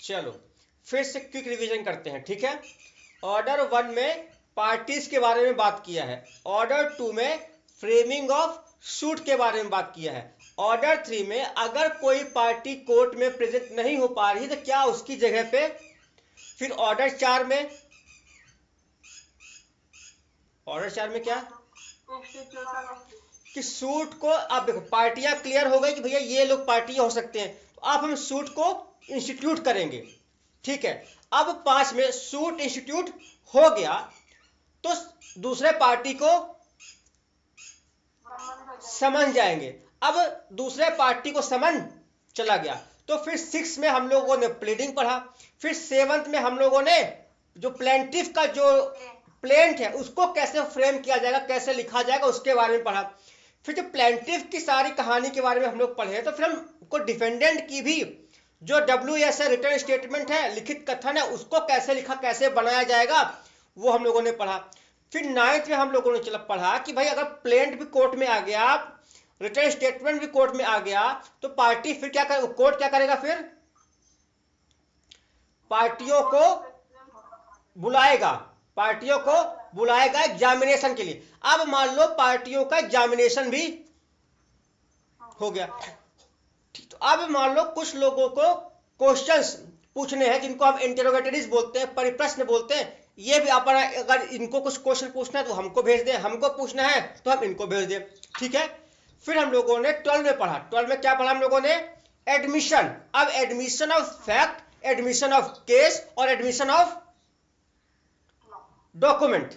चलो फिर से क्विक रिवीजन करते हैं, ठीक है। ऑर्डर 1 में पार्टीज के बारे में बात किया है, ऑर्डर 2 में फ्रेमिंग ऑफ सूट के बारे में बात किया है, ऑर्डर 3 में अगर कोई पार्टी कोर्ट में प्रेजेंट नहीं हो पा रही तो क्या उसकी जगह पे, फिर ऑर्डर 4 में क्या कि सूट को, आप देखो पार्टियां क्लियर हो गई कि भैया ये लोग पार्टियां हो सकते हैं, तो अब हम सूट को इंस्टीट्यूट करेंगे, ठीक है। अब 5 में सूट इंस्टीट्यूट हो गया तो दूसरे पार्टी को समन जाएंगे। अब दूसरे पार्टी को समन चला गया तो फिर 6 में हम लोगों ने प्लीडिंग पढ़ा, फिर 7th में हम लोगों ने जो प्लेंटिफ का जो प्लेंट है उसको कैसे फ्रेम किया जाएगा, कैसे लिखा जाएगा, उसके बारे में पढ़ा। फिर जो प्लेंटिफ की सारी कहानी के बारे में हम लोग पढ़े तो फिर हमको डिफेंडेंट की भी जो WS है, रिटर्न स्टेटमेंट है, लिखित कथन है, उसको कैसे लिखा, कैसे बनाया जाएगा, वो हम लोगों ने पढ़ा। फिर 9th में हम लोगों ने पढ़ा कि भाई अगर प्लेंट भी कोर्ट में आ गया, रिटर्न स्टेटमेंट भी कोर्ट में आ गया तो पार्टी फिर क्या कर, कोर्ट क्या करेगा, फिर पार्टियों को बुलाएगा एग्जामिनेशन के लिए। अब मान लो पार्टियों का एग्जामिनेशन भी हो गया, तो अब मान लो कुछ लोगों को क्वेश्चंस पूछने हैं जिनको हम इंटेरोगेटरीज बोलते हैं, परिप्रश्न बोलते हैं। ये भी अपना, अगर इनको कुछ क्वेश्चन पूछना है तो हमको भेज दें, हमको पूछना है तो हम इनको भेज दें, ठीक है। फिर हम लोगों ने 12 में पढ़ा, 12 में क्या पढ़ा हम लोगों ने, एडमिशन। अब admission of fact, admission of case और एडमिशन ऑफ डॉक्यूमेंट,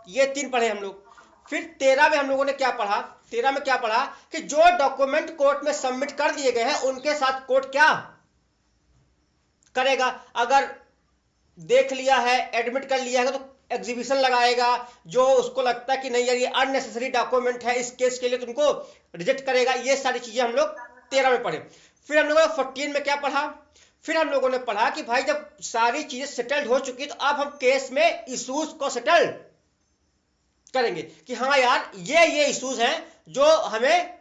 ये 3 पढ़े हम लोग। फिर 13 में हम लोगों ने क्या पढ़ा, 13 में क्या पढ़ा कि जो डॉक्यूमेंट कोर्ट में सबमिट कर दिए गए हैं उनके साथ कोर्ट क्या करेगा, अगर देख लिया है, एडमिट कर लिया है तो एग्जीबिशन लगाएगा, जो उसको लगता है कि नहीं यार ये अननेसेसरी डॉक्यूमेंट है इस केस के लिए तो उनको रिजेक्ट करेगा। ये सारी चीजें हम लोग 13 में पढ़े। फिर हम लोगों ने 14 में क्या पढ़ा, फिर हम लोगों ने पढ़ा कि भाई जब सारी चीजें सेटल्ड हो चुकी तो अब हम केस में इश्यूज को सेटल करेंगे कि हाँ यार ये इश्यूज हैं जो हमें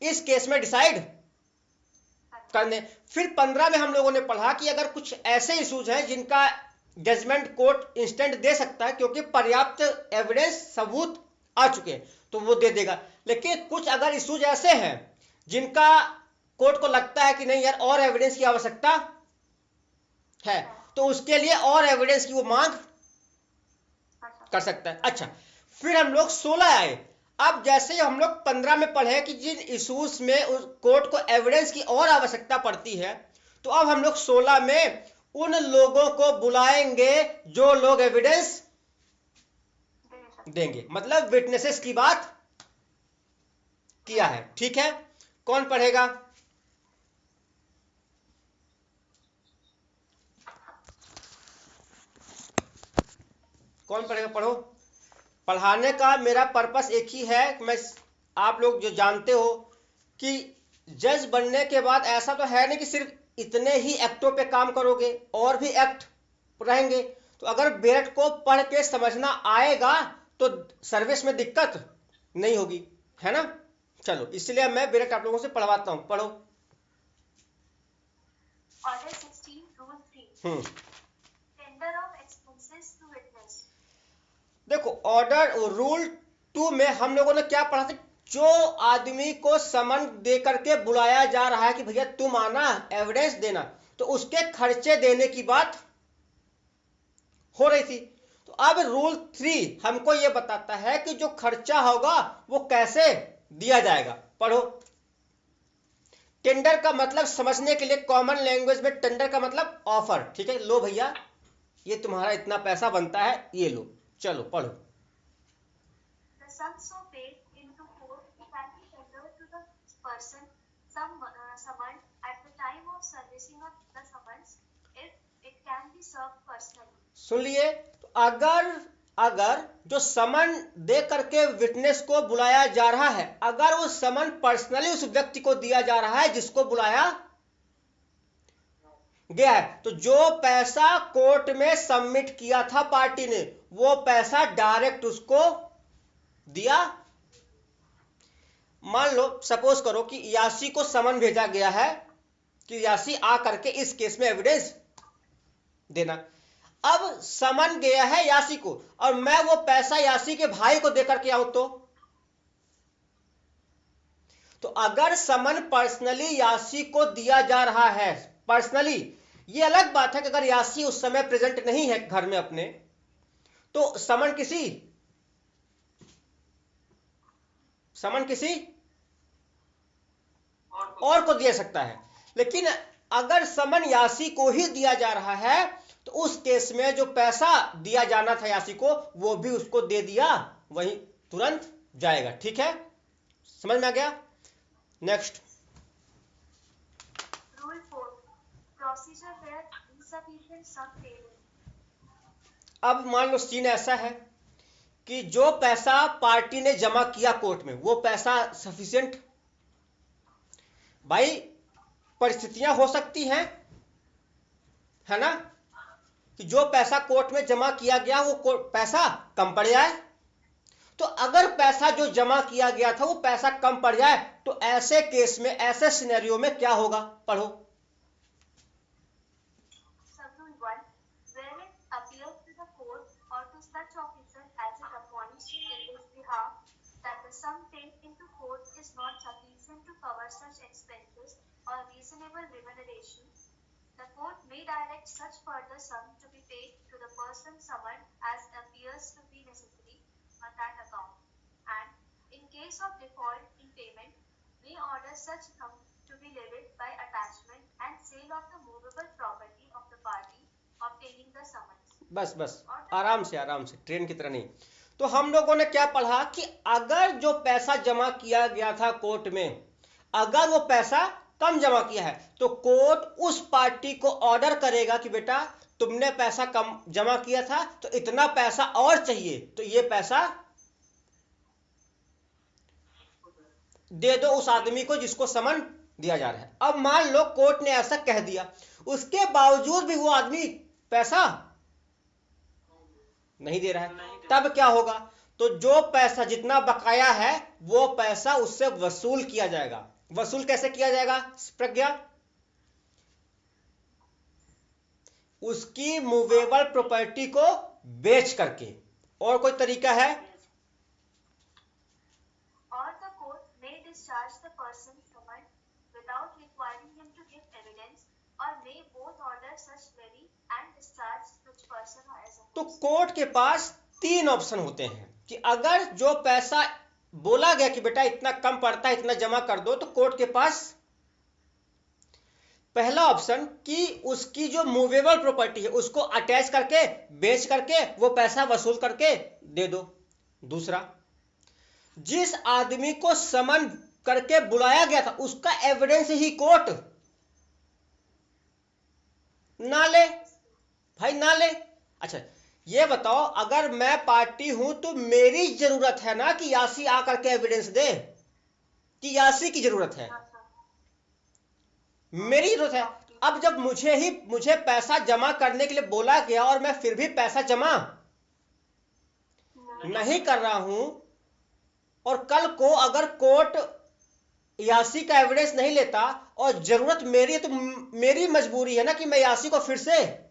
इस केस में डिसाइड करने। फिर 15 में हम लोगों ने पढ़ा कि अगर कुछ ऐसे इश्यूज हैं जिनका जजमेंट कोर्ट इंस्टेंट दे सकता है क्योंकि पर्याप्त एविडेंस, सबूत आ चुके हैं तो वो दे देगा, लेकिन कुछ अगर इश्यूज ऐसे हैं जिनका कोर्ट को लगता है कि नहीं यार और एविडेंस की आवश्यकता है तो उसके लिए और एविडेंस की वो मांग कर सकता है। अच्छा, फिर हम लोग 16 आए। अब जैसे हम लोग 15 में पढ़े कि जिन इश्यूज में उस कोर्ट को एविडेंस की और आवश्यकता पड़ती है तो अब हम लोग 16 में उन लोगों को बुलाएंगे जो लोग एविडेंस देंगे, मतलब विटनेसेस की बात किया है, ठीक है। कौन पढ़ेगा, कौन पढ़ेगा, पढ़ो। पढ़ाने का मेरा पर्पस एक ही है, मैं, आप लोग जो जानते हो कि जज बनने के बाद ऐसा तो है नहीं कि सिर्फ इतने ही एक्टों पे काम करोगे, और भी एक्ट रहेंगे। तो अगर बेरट को पढ़ के समझना आएगा तो सर्विस में दिक्कत नहीं होगी, है ना। चलो इसलिए मैं बेरट आप लोगों से पढ़वाता हूं, पढ़ो। Order 16 rule 3 tender of expenses to witness. देखो ऑर्डर रूल 2 में हम लोगों ने क्या पढ़ा था, जो आदमी को समन दे करके बुलाया जा रहा है कि भैया तुम आना एविडेंस देना, तो उसके खर्चे देने की बात हो रही थी। तो अब रूल 3 हमको यह बताता है कि जो खर्चा होगा वो कैसे दिया जाएगा, पढ़ो। टेंडर का मतलब समझने के लिए कॉमन लैंग्वेज में टेंडर का मतलब ऑफर, ठीक है। लो भैया ये तुम्हारा इतना पैसा बनता है, ये लो, चलो पढ़ो। सुन लिए, तो अगर जो समन दे करके विटनेस को बुलाया जा रहा है, अगर वो समन पर्सनली उस व्यक्ति को दिया जा रहा है जिसको बुलाया गया है, तो जो पैसा कोर्ट में सबमिट किया था पार्टी ने वो पैसा डायरेक्ट उसको दिया। मान लो सपोज करो कि यासी को समन भेजा गया है कि यासी आ करके इस केस में एविडेंस देना। अब समन गया है यासी को और मैं वो पैसा यासी के भाई को देकर के आऊं तो अगर समन पर्सनली यासी को दिया जा रहा है पर्सनली, ये अलग बात है कि अगर यासी उस समय प्रेजेंट नहीं है घर में अपने, तो समन किसी और को दे सकता है। लेकिन अगर समन यासी को ही दिया जा रहा है तो उस केस में जो पैसा दिया जाना था यासी को वो भी उसको दे दिया, वही तुरंत जाएगा। ठीक है, समझ में आ गया? Next, Rule 4. Procedure where insufficient sum payment. अब मान लो सीन ऐसा है कि जो पैसा पार्टी ने जमा किया कोर्ट में वो पैसा सफिशिएंट, भाई परिस्थितियां हो सकती हैं, है ना, कि जो पैसा कोर्ट में जमा किया गया वो पैसा कम पड़ जाए। तो अगर पैसा जो जमा किया गया था वो पैसा कम पड़ जाए तो ऐसे केस में, ऐसे सिनेरियो में क्या होगा? पढ़ो। Sub-rule 1. Where it appears to the court or to such officer as it appoints in his behalf that the sum paid into court is not sufficient to cover such expenses or reasonable remuneration, the court may direct such further sum to be paid to the person summoned as appears to be necessary on that account, and in case of default in payment, may order such sum to be levied by attachment and sale of the movable property of the party obtaining the summons. बस आराम से train की तरह नहीं। तो हम लोगों ने क्या पढ़ा कि अगर जो पैसा जमा किया गया था कोर्ट में, अगर वो पैसा कम जमा किया है तो कोर्ट उस पार्टी को ऑर्डर करेगा कि बेटा तुमने पैसा कम जमा किया था तो इतना पैसा और चाहिए, तो ये पैसा दे दो उस आदमी को जिसको समन दिया जा रहा है। अब मान लो कोर्ट ने ऐसा कह दिया, उसके बावजूद भी वो आदमी पैसा नहीं दे रहा है, तब क्या होगा? तो जो पैसा जितना बकाया है वो पैसा उससे वसूल किया जाएगा। वसूल कैसे किया जाएगा प्रज्ञा? उसकी मूवेबल प्रॉपर्टी को बेच करके। और कोई तरीका है? Or the court may discharge the person summoned without requiring him to give evidence, or may both order such levy and discharge such person as a तो कोर्ट के पास 3 ऑप्शन होते हैं कि अगर जो पैसा बोला गया कि बेटा इतना कम पड़ता है इतना जमा कर दो, तो कोर्ट के पास पहला ऑप्शन कि उसकी जो मूवेबल प्रॉपर्टी है उसको अटैच करके बेच करके वो पैसा वसूल करके दे दो। दूसरा, जिस आदमी को समन करके बुलाया गया था उसका एविडेंस ही कोर्ट ना ले, भाई ना ले। अच्छा ये बताओ, अगर मैं पार्टी हूं तो मेरी जरूरत है ना कि यासी आकर के एविडेंस दे, कि यासी की जरूरत है, मेरी जरूरत है। अब जब मुझे पैसा जमा करने के लिए बोला गया और मैं फिर भी पैसा जमा नहीं कर रहा हूं और कल को अगर कोर्ट यासी का एविडेंस नहीं लेता और जरूरत मेरी है तो मेरी मजबूरी है ना कि मैं यासी को फिर से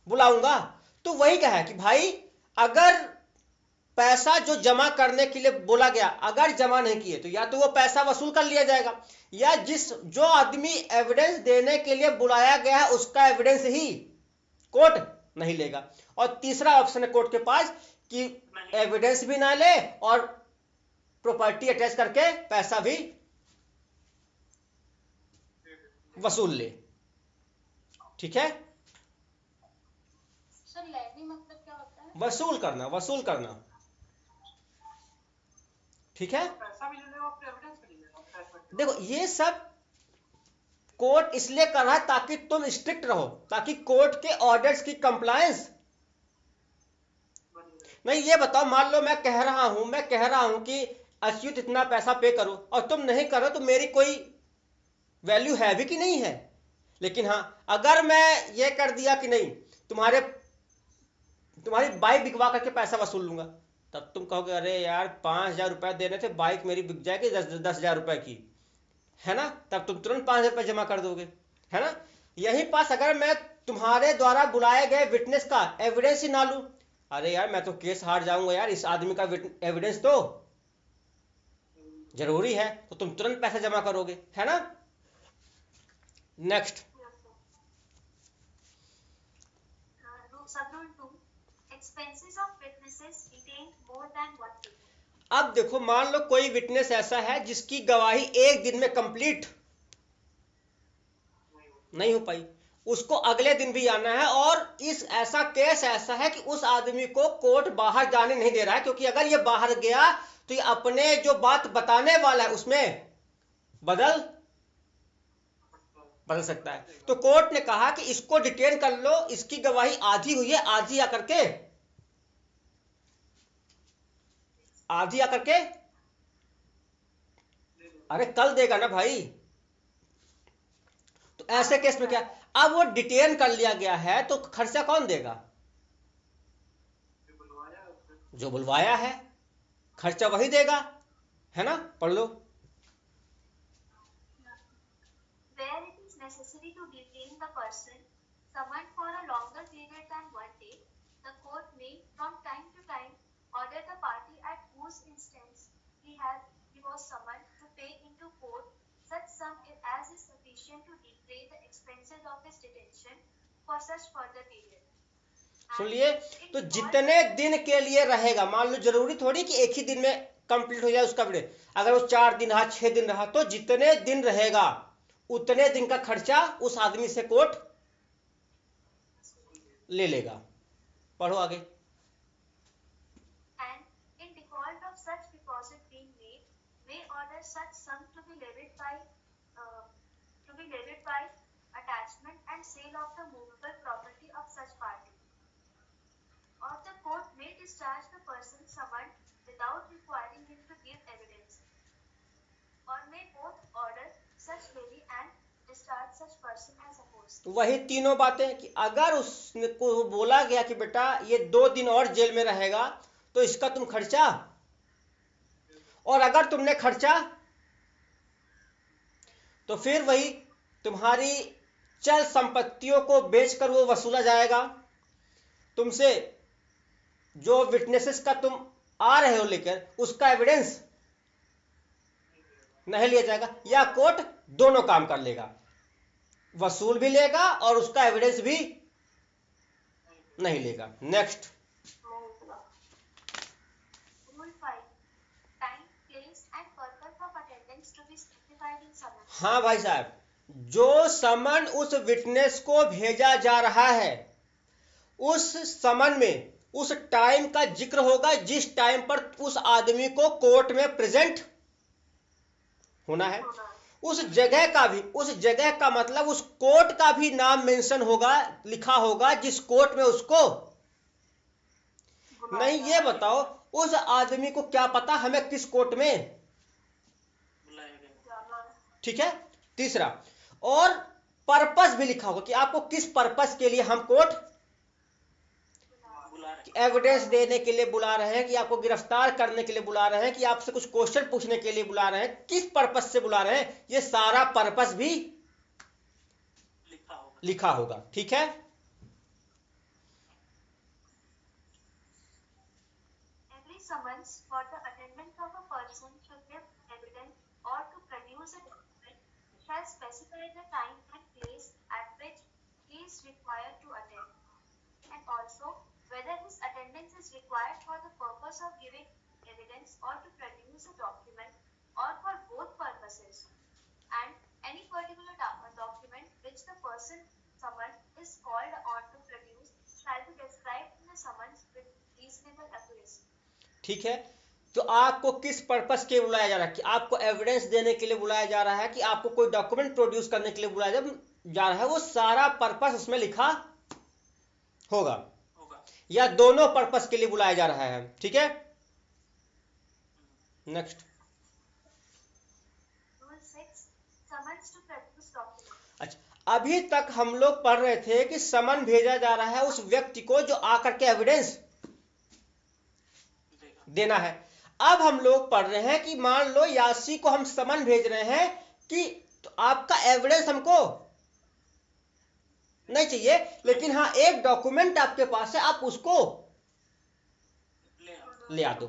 बुलाऊंगा। तो वही कहा है कि भाई अगर पैसा जो जमा करने के लिए बोला गया अगर जमा नहीं किए तो या तो वो पैसा वसूल कर लिया जाएगा, या जो आदमी एविडेंस देने के लिए बुलाया गया है उसका एविडेंस ही कोर्ट नहीं लेगा। और तीसरा ऑप्शन है कोर्ट के पास कि एविडेंस भी ना ले और प्रॉपर्टी अटैच करके पैसा भी वसूल ले। ठीक है, सर लेवी मतलब क्या होता है? वसूल करना। ठीक है, पैसा भी लेने और एविडेंस भी लेने। देखो ये सब कोर्ट इसलिए कर रहा है ताकि तुम स्ट्रिक्ट रहो, ताकि कोर्ट के ऑर्डर्स की कंप्लायंस नहीं। ये बताओ, मान लो मैं कह रहा हूं कि अच्युत इतना पैसा पे करो और तुम नहीं करो तो मेरी कोई वैल्यू है भी कि नहीं है। लेकिन हाँ, अगर मैं ये कर दिया कि नहीं तुम्हारी बाइक बिकवा करके पैसा वसूल लूंगा, तब तुम कहोगे अरे यार 5,000 रुपए देने थे, बाइक मेरी बिक जाएगी 10,000 रुपए की, है ना, तब तुम तुरंत 5,000 रुपए जमा कर दोगे, है ना। यही पास अगर मैं तुम्हारे द्वारा बुलाए गए विटनेस का एविडेंस ही ना लूं, अरे यार मैं तो केस हार जाऊंगा यार, इस आदमी का एविडेंस तो जरूरी है, तो तुम तुरंत पैसा जमा करोगे, है ना। Next, Yes, sir. Sub-rule 2. Expenses of witnesses retained more than 1 day. अब देखो मान लो कोई विटनेस ऐसा है जिसकी गवाही एक दिन में कंप्लीट नहीं हो पाई, उसको अगले दिन भी आना है, और इस ऐसा केस ऐसा है कि उस आदमी को कोर्ट बाहर जाने नहीं दे रहा है, क्योंकि अगर ये बाहर गया तो ये अपने जो बात बताने वाला है उसमें बदल सकता है। तो कोर्ट ने कहा कि इसको डिटेन कर लो, इसकी गवाही आधी हुई है, आधी आकर के अरे कल देगा ना भाई। तो ऐसे केस में क्या, अब वो डिटेन कर लिया गया है तो खर्चा कौन देगा, जो बुलवाया है, खर्चा वही देगा, है ना। पढ़ लो। Where it is necessary to detain the person summoned for a longer period than 1 day, the court may, from time to time, order the party at whose instance he was summoned to pay into court such sum as is sufficient to defray the expenses of his detention for such further period. सुन लिए, तो जितने दिन के लिए रहेगा, मान लो जरूरी थोड़ी कि एक ही दिन में कंप्लीट हो जाए उसका वीडियो, अगर वो 4 दिन रहा, 6 दिन रहा, तो जितने दिन रहेगा उतने दिन का खर्चा उस आदमी से कोर्ट ले लेगा। पढ़ो आगे। And in default of such deposit being made, may order such sum to be levied by attachment and sale of the movable property of such party. Or the court may discharge the person summoned without requiring him to give evidence, or may both order such levy and discharge such person as opposed. वही तीनों बातें कि अगर उसको बोला गया कि बेटा ये 2 दिन और जेल में रहेगा तो इसका तुम खर्चा, और अगर तुमने खर्चा तो फिर वही तुम्हारी चल संपत्तियों को बेचकर वो वसूला जाएगा, तुमसे जो विटनेसेस का तुम आ रहे हो लेकर उसका एविडेंस नहीं लिया जाएगा, या कोर्ट दोनों काम कर लेगा, वसूल भी लेगा और उसका एविडेंस भी नहीं लेगा। Next, Rule 5. Time, place and purpose of attendance to be specified in summons. हाँ भाई साहब, जो समन उस विटनेस को भेजा जा रहा है उस समन में उस टाइम का जिक्र होगा जिस टाइम पर उस आदमी को कोर्ट में प्रेजेंट होना है, उस जगह का भी, उस जगह का मतलब उस कोर्ट का भी नाम मेंशन होगा, लिखा होगा जिस कोर्ट में उसको, नहीं ये बताओ उस आदमी को क्या पता हमें किस कोर्ट में, ठीक है। तीसरा, और पर्पस भी लिखा होगा कि आपको किस पर्पस के लिए हम कोर्ट एविडेंस देने के लिए बुला रहे हैं, कि आपको गिरफ्तार करने के लिए बुला रहे हैं, कि आपसे कुछ क्वेश्चन पूछने के लिए बुला रहे हैं, किस पर्पस से बुला रहे हैं, ये सारा पर्पस भी लिखा होगा, ठीक है। Every summons for the attendance of a person should give evidence or to produce a document shall specify the time and place at which he is required to attend, and also whether his attendance is required for the purpose of giving evidence or to produce a document or for both purposes, and any particular document which the person summoned is called on to produce shall be described in the summons with reasonable accuracy. ठीक है, तो आपको किस purpose के लिए बुलाया जा रहा है, कि आपको एविडेंस देने के लिए बुलाया जा रहा है, कि आपको कोई डॉक्यूमेंट प्रोड्यूस करने के लिए बुलाया जा रहा है, वो सारा पर्पस उसमें लिखा होगा, या दोनों पर्पस के लिए बुलाया जा रहा है, ठीक है। Next, Rule 6. Summons to produce document. अच्छा, अभी तक हम लोग पढ़ रहे थे कि समन भेजा जा रहा है उस व्यक्ति को जो आकर के एविडेंस देना है। अब हम लोग पढ़ रहे हैं कि मान लो यासी को हम समन भेज रहे हैं कि तो आपका एविडेंस हमको नहीं चाहिए, लेकिन हाँ एक डॉक्यूमेंट आपके पास है, आप उसको ले आ दो।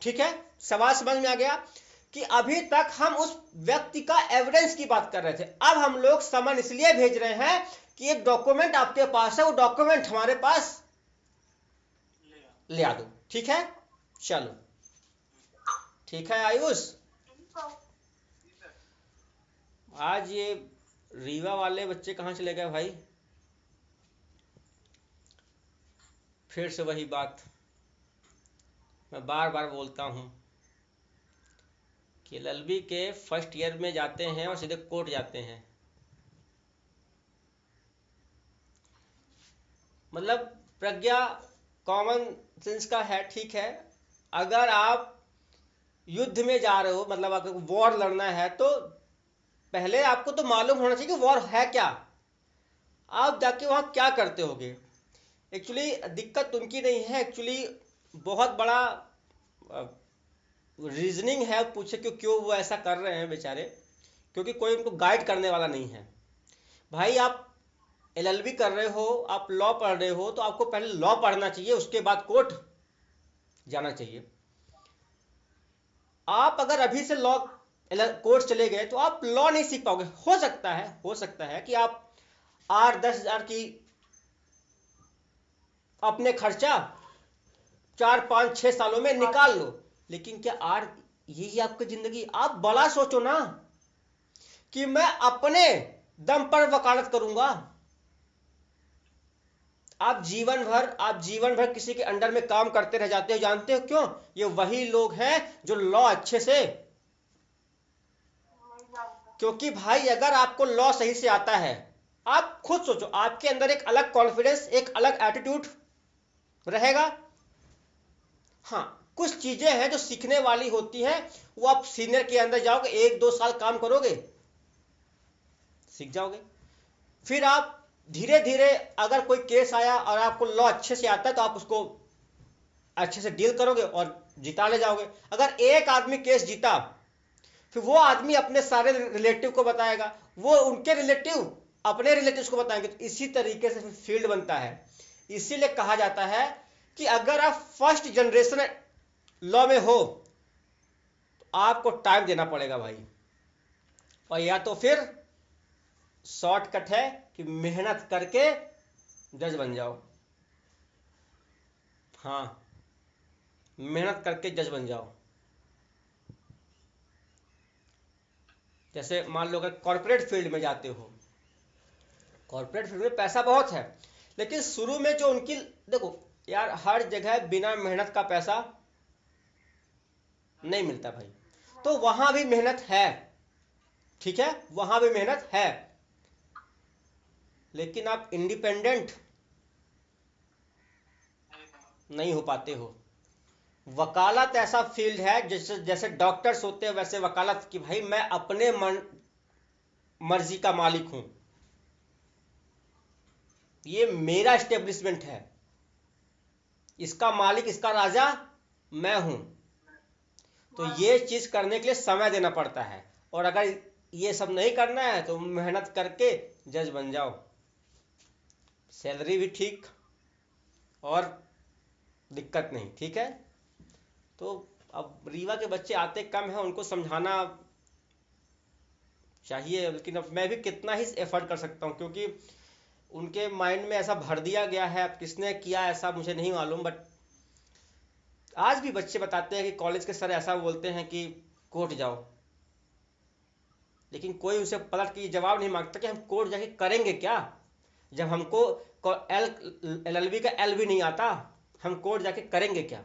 ठीक है, सवाल समझ में आ गया कि अभी तक हम उस व्यक्ति का एविडेंस की बात कर रहे थे, अब हम लोग समन इसलिए भेज रहे हैं कि एक डॉक्यूमेंट आपके पास है, वो डॉक्यूमेंट हमारे पास ले आ दो। ठीक है, चलो ठीक है आयुष। Any per- आज ये रीवा वाले बच्चे कहाँ चले गए भाई? फिर से वही बात मैं बार बार बोलता हूँ कि एलएलबी के फर्स्ट ईयर में जाते हैं और सीधे कोर्ट जाते हैं। मतलब प्रज्ञा कॉमन सेंस का है, ठीक है, अगर आप युद्ध में जा रहे हो, मतलब आपको वॉर लड़ना है, तो पहले आपको तो मालूम होना चाहिए कि वॉर है क्या, आप जाके वहाँ क्या करते होगे। एक्चुअली दिक्कत उनकी नहीं है, एक्चुअली बहुत बड़ा रीजनिंग है, पूछे क्यों वो ऐसा कर रहे हैं बेचारे, क्योंकि कोई उनको गाइड करने वाला नहीं है। भाई आप एलएलबी कर रहे हो, आप लॉ पढ़ रहे हो, तो आपको पहले लॉ पढ़ना चाहिए, उसके बाद कोर्ट जाना चाहिए। आप अगर अभी से लॉ कोर्स चले गए तो आप लॉ नहीं सीख पाओगे। हो सकता है कि आप 8-10 हज़ार की अपने खर्चा 4-5-6 सालों में निकाल लो, लेकिन क्या यही आपकी जिंदगी? आप बड़ा सोचो ना कि मैं अपने दम पर वकालत करूंगा। आप जीवन भर किसी के अंडर में काम करते रह जाते हो। जानते हो क्यों? ये वही लोग हैं जो लॉ अच्छे से, क्योंकि भाई अगर आपको लॉ सही से आता है, आप खुद सोचो, आपके अंदर एक अलग कॉन्फिडेंस, एक अलग एटीट्यूड रहेगा। हाँ, कुछ चीजें हैं जो सीखने वाली होती हैं, वो आप सीनियर के अंदर जाओगे, 1-2 साल काम करोगे, सीख जाओगे। फिर आप धीरे धीरे, अगर कोई केस आया और आपको लॉ अच्छे से आता है, तो आप उसको अच्छे से डील करोगे और जिता ले जाओगे। अगर एक आदमी केस जीता, फिर वो आदमी अपने सारे रिलेटिव को बताएगा, वो उनके रिलेटिव अपने रिलेटिव्स को बताएंगे, तो इसी तरीके से फील्ड बनता है। इसीलिए कहा जाता है कि अगर आप फर्स्ट जनरेशन लॉ में हो तो आपको टाइम देना पड़ेगा भाई, और या तो फिर शॉर्टकट है कि मेहनत करके जज बन जाओ। हाँ, मेहनत करके जज बन जाओ। जैसे मान लो अगर कॉर्पोरेट फील्ड में जाते हो, कॉर्पोरेट फील्ड में पैसा बहुत है, लेकिन शुरू में जो उनकी, देखो यार, हर जगह बिना मेहनत का पैसा नहीं मिलता भाई, तो वहां भी मेहनत है। ठीक है, वहां भी मेहनत है, लेकिन आप इंडिपेंडेंट नहीं हो पाते हो। वकालत ऐसा फील्ड है, जैसे जैसे डॉक्टर्स होते हैं वैसे वकालत, कि भाई मैं अपने मर्जी का मालिक हूं, ये मेरा एस्टेब्लिशमेंट है, इसका मालिक, इसका राजा मैं हूं। तो ये चीज करने के लिए समय देना पड़ता है, और अगर ये सब नहीं करना है तो मेहनत करके जज बन जाओ, सैलरी भी ठीक और दिक्कत नहीं। ठीक है, तो अब रीवा के बच्चे आते कम हैं, उनको समझाना चाहिए, लेकिन अब मैं भी कितना ही एफर्ट कर सकता हूँ, क्योंकि उनके माइंड में ऐसा भर दिया गया है। अब किसने किया ऐसा मुझे नहीं मालूम, बट आज भी बच्चे बताते हैं कि कॉलेज के सर ऐसा बोलते हैं कि कोर्ट जाओ, लेकिन कोई उसे पलट के जवाब नहीं मांगता कि हम कोर्ट जाके करेंगे क्या, जब हमको एलएलबी का एल भी नहीं आता, हम कोर्ट जाके करेंगे क्या?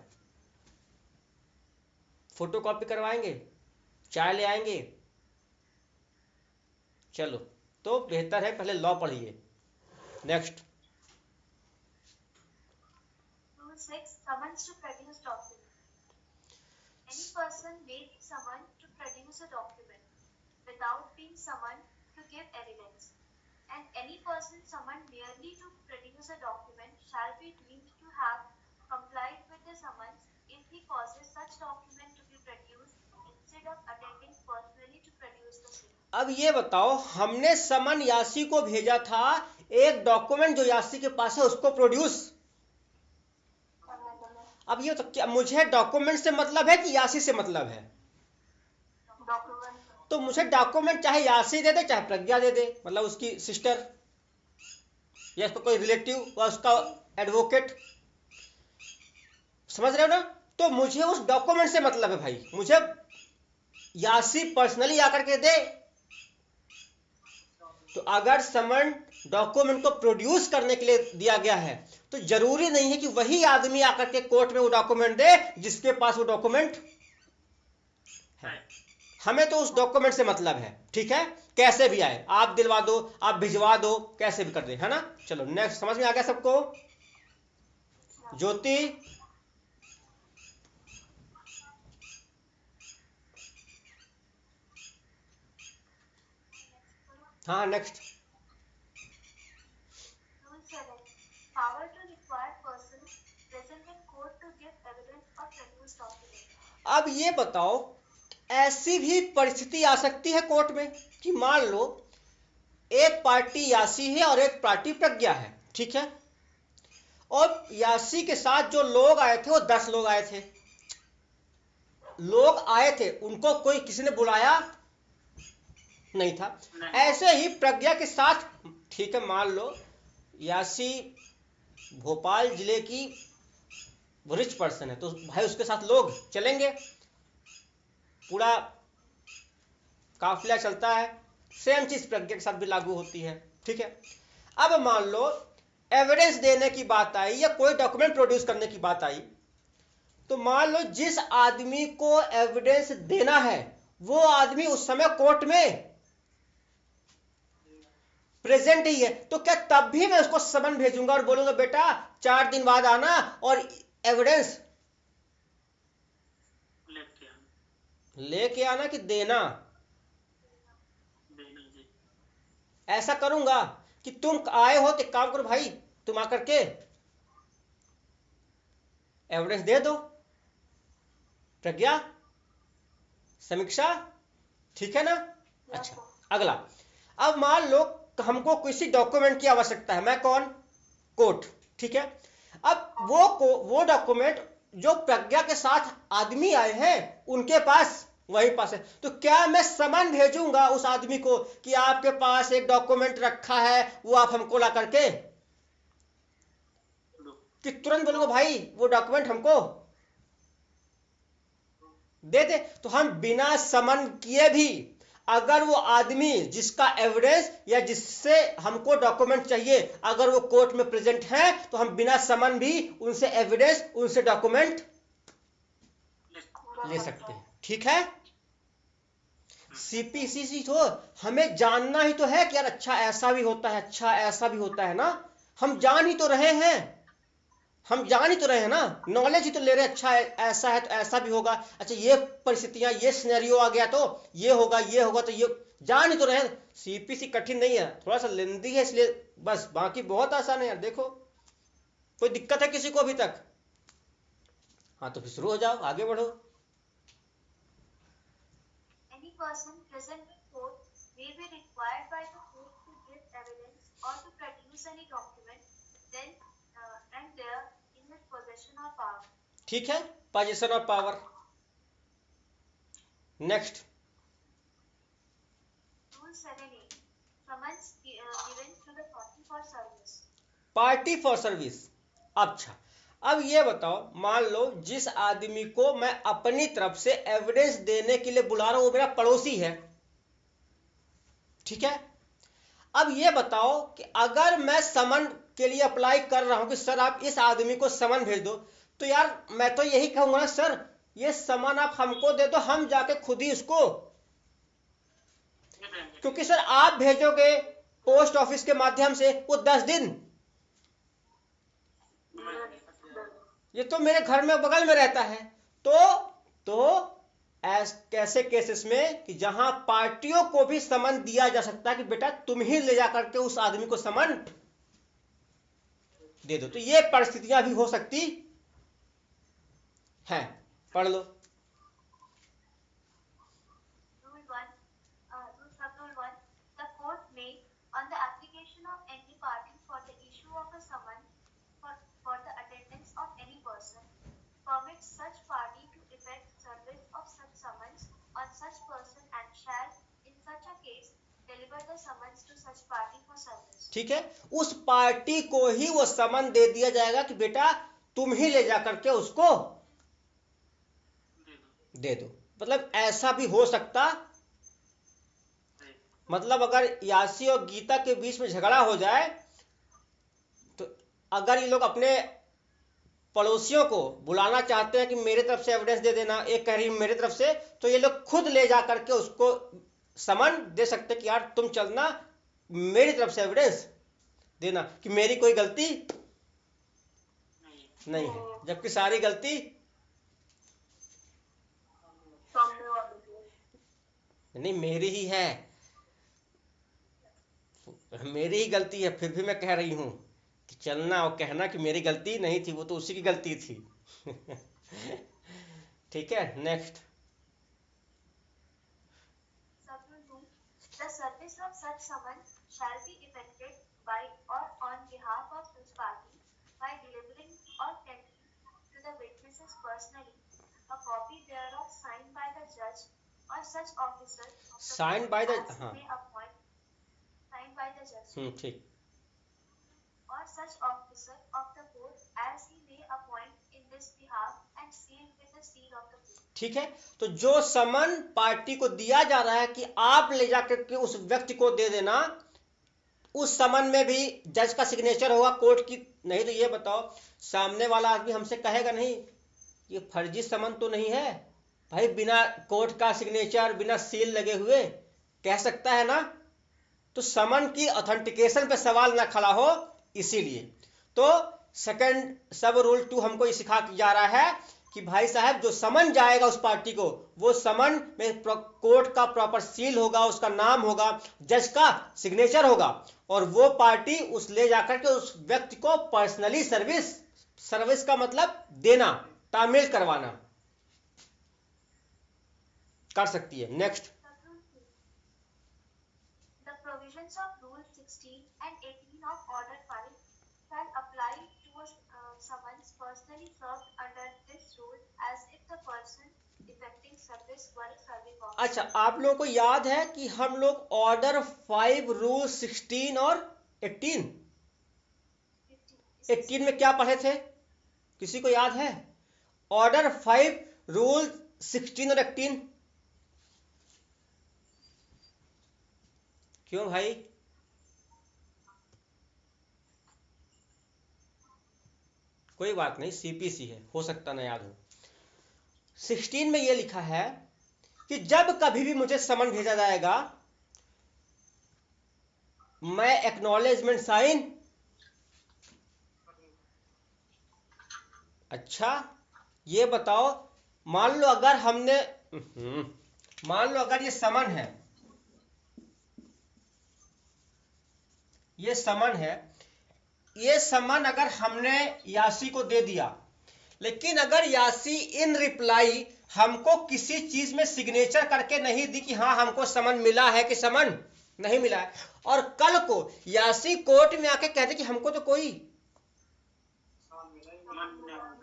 फोटो कॉपी करवाएंगे, चाय ले आएंगे? चलो, तो बेहतर है पहले लॉ पढ़िए। Next. Rule 6. Summons to produce document. Any person may be summoned to produce a document without being summoned to give evidence, and any person summoned merely to produce a document shall be deemed to have complied with the summons if he causes such document to be produced instead of attending personally to produce the same. अब ये बताओ, हमने समन यासी को भेजा था एक document जो यासी के पास है उसको प्रोड्यूस। अब ये तो क्या मुझे डॉक्यूमेंट से मतलब है कि यासी से मतलब है? डॉक्यूमेंट तो मुझे डॉक्यूमेंट चाहे यासी दे दे चाहे प्रज्ञा दे दे, मतलब उसकी सिस्टर या उसका कोई रिलेटिव या उसका एडवोकेट, समझ रहे हो ना? तो मुझे उस डॉक्यूमेंट से मतलब है भाई, मुझे यासी पर्सनली आकर के दे। तो अगर समन डॉक्यूमेंट को प्रोड्यूस करने के लिए दिया गया है तो जरूरी नहीं है कि वही आदमी आकर के कोर्ट में वो डॉक्यूमेंट दे जिसके पास वो डॉक्यूमेंट है। हमें तो उस डॉक्यूमेंट से मतलब है, ठीक है? कैसे भी आए, आप दिलवा दो, आप भिजवा दो, कैसे भी कर दे, है ना? चलो नेक्स्ट, समझ में आ गया सबको? ज्योति, हाँ next. Rule 7. Power to require persons present in court to give evidence or produce documents. अब ये बताओ, ऐसी भी परिस्थिति आ सकती है कोर्ट में कि मान लो एक पार्टी यासी है और एक पार्टी प्रज्ञा है, ठीक है? और यासी के साथ जो लोग आए थे वो 10 लोग आए थे। लोग आए थे, उनको कोई किसी ने बुलाया नहीं था। ऐसे ही प्रज्ञा के साथ, ठीक है, मान लो यासी भोपाल जिले की रिच पर्सन है तो भाई उसके साथ लोग चलेंगे, पूरा काफिला चलता है। सेम चीज प्रज्ञा के साथ भी लागू होती है, ठीक है? अब मान लो एविडेंस देने की बात आई या कोई डॉक्यूमेंट प्रोड्यूस करने की बात आई, तो मान लो जिस आदमी को एविडेंस देना है वो आदमी उस समय कोर्ट में प्रेजेंट ही है, तो क्या तब भी मैं उसको समन भेजूंगा और बोलूंगा बेटा 4 दिन बाद आना और एविडेंस लेके आना कि देना? ऐसा करूंगा कि तुम आए हो तो एक काम करो भाई, तुम आकर के एविडेंस दे दो। प्रज्ञा, समीक्षा, ठीक है ना? अच्छा, अगला। अब मान लो हमको किसी डॉक्यूमेंट की आवश्यकता है, मैं कौन? कोर्ट, ठीक है? अब वो डॉक्यूमेंट जो प्रज्ञा के साथ आदमी आए हैं उनके पास वही पास है, तो क्या मैं समन भेजूंगा उस आदमी को कि आपके पास एक डॉक्यूमेंट रखा है वो आप हमको ला करके, कि तुरंत बोलूंगा भाई वो डॉक्यूमेंट हमको दे दे? तो हम बिना समन किए भी अगर वो आदमी जिसका एविडेंस या जिससे हमको डॉक्यूमेंट चाहिए अगर वो कोर्ट में प्रेजेंट है तो हम बिना समन भी उनसे एविडेंस उनसे डॉक्यूमेंट ले सकते हैं, ठीक है? सीपीसी तो हमें जानना ही तो है कि यार अच्छा ऐसा भी होता है, अच्छा ऐसा भी होता है ना, हम जान ही तो रहे हैं, हम जान ही तो रहे हैं ना, नॉलेज ही तो ले रहे हैं। अच्छा ऐसा है तो ऐसा भी होगा, अच्छा ये परिस्थितियां ये सिनेरियो आ गया तो ये होगा तो ये जान ही तो रहे हैं। सीपीसी कठिन नहीं है, थोड़ा सा लेंदी है इसलिए बस, बाकी बहुत आसान है यार। देखो कोई दिक्कत है किसी को अभी तक? हाँ तो फिर शुरू हो जाओ, आगे बढ़ो। Any person present in court may be required by the court to give evidence or to produce any document then and there in his possession or power. ठीक है, पोजीशन और power. Next. Rule 7A. Summons given to the party for service. Party for service. अच्छा, अब ये बताओ, मान लो जिस आदमी को मैं अपनी तरफ से एविडेंस देने के लिए बुला रहा हूं वो मेरा पड़ोसी है, ठीक है? अब ये बताओ कि अगर मैं समन के लिए अप्लाई कर रहा हूं कि सर आप इस आदमी को समन भेज दो, तो यार मैं तो यही कहूंगा ना सर ये समन आप हमको दे दो, हम जाके खुद ही उसको, क्योंकि सर आप भेजोगे पोस्ट ऑफिस के माध्यम से वो 10 दिन, ये तो मेरे घर में बगल में रहता है। तो कैसे केसेस में कि जहां पार्टियों को भी समन दिया जा सकता है कि बेटा तुम ही ले जा करके उस आदमी को समन दे दो, तो ये परिस्थितियां भी हो सकती हैं। पढ़ लो। Rule 1. Rule Sub Rule 1. The court may, on the application of any party summons on such person and shall, in such a case, deliver the summons to such party for service. ठीक है, उस party को ही वो समन दे दिया जाएगा कि बेटा तुम ही ले जा करके उसको दे दो। मतलब ऐसा भी हो सकता, मतलब अगर यासी और गीता के बीच में झगड़ा हो जाए तो अगर ये लोग अपने पड़ोसियों को बुलाना चाहते हैं कि मेरे तरफ से एविडेंस दे देना, एक कह रही मेरे तरफ से, तो ये लोग खुद ले जा करके उसको समन दे सकते कि यार तुम चलना, मेरी तरफ से एविडेंस देना कि मेरी कोई गलती नहीं है, जबकि सारी गलती सामने वाले की। नहीं मेरी ही है, मेरी ही गलती है, फिर भी मैं कह रही हूं कि चलना और कहना कि मेरी गलती नहीं थी, वो तो उसी की गलती थी। ठीक है, next. Subrule 2. The service of such summons shall be effected by or on behalf of such party by delivering or tendering to the witnesses personally a copy thereof signed by the judge or such officer of the Signed court by the- as he हाँ। may appoint, signed by the judge ठीक, or such officer of the court as he may appoint in this behalf and sealed with the seal of the court. ठीक है। तो जो समन party को दिया जा रहा है कि आप ले जाकर के उस व्यक्ति को दे देना, उस समन में भी जज का सिग्नेचर होगा, कोर्ट की नहीं। तो ये बताओ, सामने वाला आदमी हमसे कहेगा नहीं ये फर्जी समन तो नहीं है भाई, बिना कोर्ट का सिग्नेचर, बिना सील लगे हुए, कह सकता है ना? तो समन की ऑथेंटिकेशन पे सवाल ना खड़ा हो, इसीलिए तो सेकंड सब रूल 2 हमको ये सिखा जा रहा है कि भाई साहब जो समन जाएगा उस पार्टी को, वो समन में कोर्ट का प्रॉपर सील होगा, उसका नाम होगा, जज का सिग्नेचर होगा, और वो पार्टी उस ले जाकर के उस व्यक्ति को पर्सनली सर्विस का मतलब देना, तामील करवाना कर सकती है। Next. Subrule 2. The provisions of Rule 16 and 18 of Order 5 shall apply to a summons personally served under this rule as if the person effecting service were a serving officer. अच्छा, आप लोगों को याद है कि हम लोग ऑर्डर 5 रूल 16 और 18 18 में क्या पढ़े थे? किसी को याद है? ऑर्डर 5 रूल 16 और 18। क्यों भाई? कोई बात नहीं, सीपीसी है, हो सकता ना याद हो। 16 में यह लिखा है कि जब कभी भी मुझे समन भेजा जाएगा, मैं एक्नॉलेजमेंट साइन, अच्छा ये बताओ, मान लो अगर हमने मान लो अगर ये समन है, ये समन है, ये समन अगर हमने यासी को दे दिया, लेकिन अगर यासी इन रिप्लाई हमको किसी चीज में सिग्नेचर करके नहीं दी कि हाँ हमको समन मिला है कि समन नहीं मिला है, और कल को यासी कोर्ट में आके कहते कि हमको तो कोई,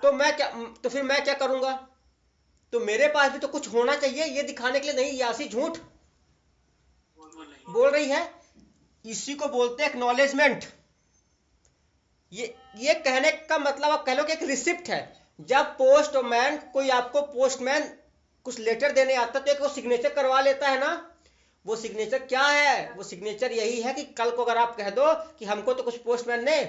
तो फिर मैं क्या करूंगा? तो मेरे पास भी तो कुछ होना चाहिए ये दिखाने के लिए। नहीं, यासी झूठ बोल रही है, इसी को बोलते हैं एक्नॉलेजमेंट। ये कहने का मतलब आप कह लो कि एक रिसिप्ट है। जब पोस्टमैन, कोई आपको पोस्टमैन कुछ लेटर देने आता है तो एक वो सिग्नेचर करवा लेता है ना। वो सिग्नेचर क्या है? वो सिग्नेचर यही है कि कल को अगर आप कह दो कि हमको तो कुछ पोस्टमैन ने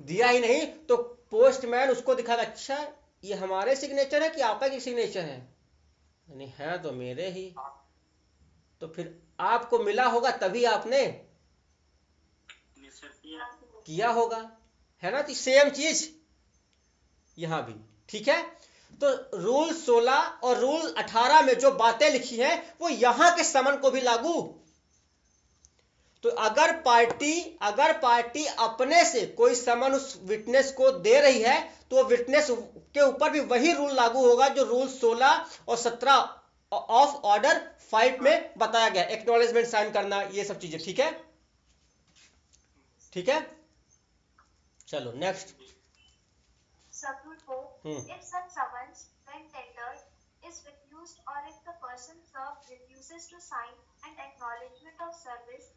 दिया ही नहीं, तो पोस्टमैन उसको दिखाएगा, अच्छा ये हमारे सिग्नेचर है कि आपका की सिग्नेचर है? नहीं है तो मेरे ही, तो फिर आपको मिला होगा तभी आपने किया होगा, है ना? तो सेम चीज यहां भी, ठीक है? तो रूल 16 और रूल 18 में जो बातें लिखी हैं वो यहां के समन को भी लागू। तो अगर पार्टी अपने से कोई समन उस विटनेस को दे रही है तो विटनेस के ऊपर भी वही रूल लागू होगा जो रूल 16 और 17 ऑफ ऑर्डर 5 में बताया गया, एक्नॉलेजमेंट साइन करना, ये सब चीजें। ठीक है, ठीक है, चलो next. Subrule 4. If such summons, when tendered is refused or if the person served refuses to sign an acknowledgement of service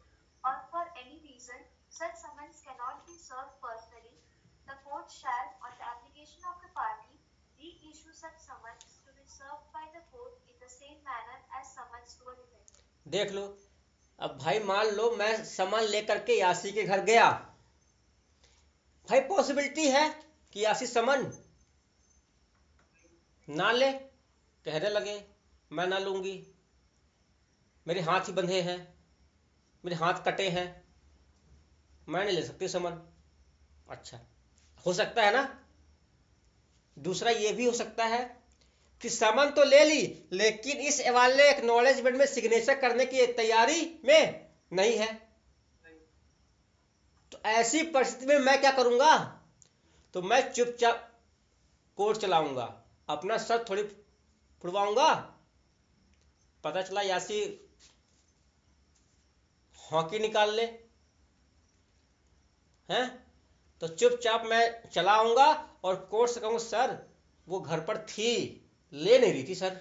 or for any reason, such summons cannot be served personally. The court shall, on the application of the party, reissue such summons to be served by the court in the same manner as summons to a defendant. देख लो, अब भाई मान लो मैं सामान लेकर के यासी के घर गया, भाई पॉसिबिलिटी है कि यासी सामान ना ले, कहने लगे मैं ना लूंगी, मेरे हाथ ही बंधे हैं, मेरे हाथ कटे हैं, मैं नहीं ले सकती सामान। अच्छा, हो सकता है ना। दूसरा ये भी हो सकता है कि सामान तो ले ली लेकिन इस वाले एक्नॉलेजमेंट में सिग्नेचर करने की तैयारी में नहीं है, तो ऐसी परिस्थिति में मैं क्या करूंगा, तो मैं चुपचाप कोर्ट चलाऊंगा, अपना सर थोड़ी फुड़वाऊंगा। पता चला यासी हॉकी निकाल ले हैं, तो चुपचाप मैं चलाऊंगा और कोर्ट से कहूंगा सर वो घर पर थी, ले नहीं रही थी सर,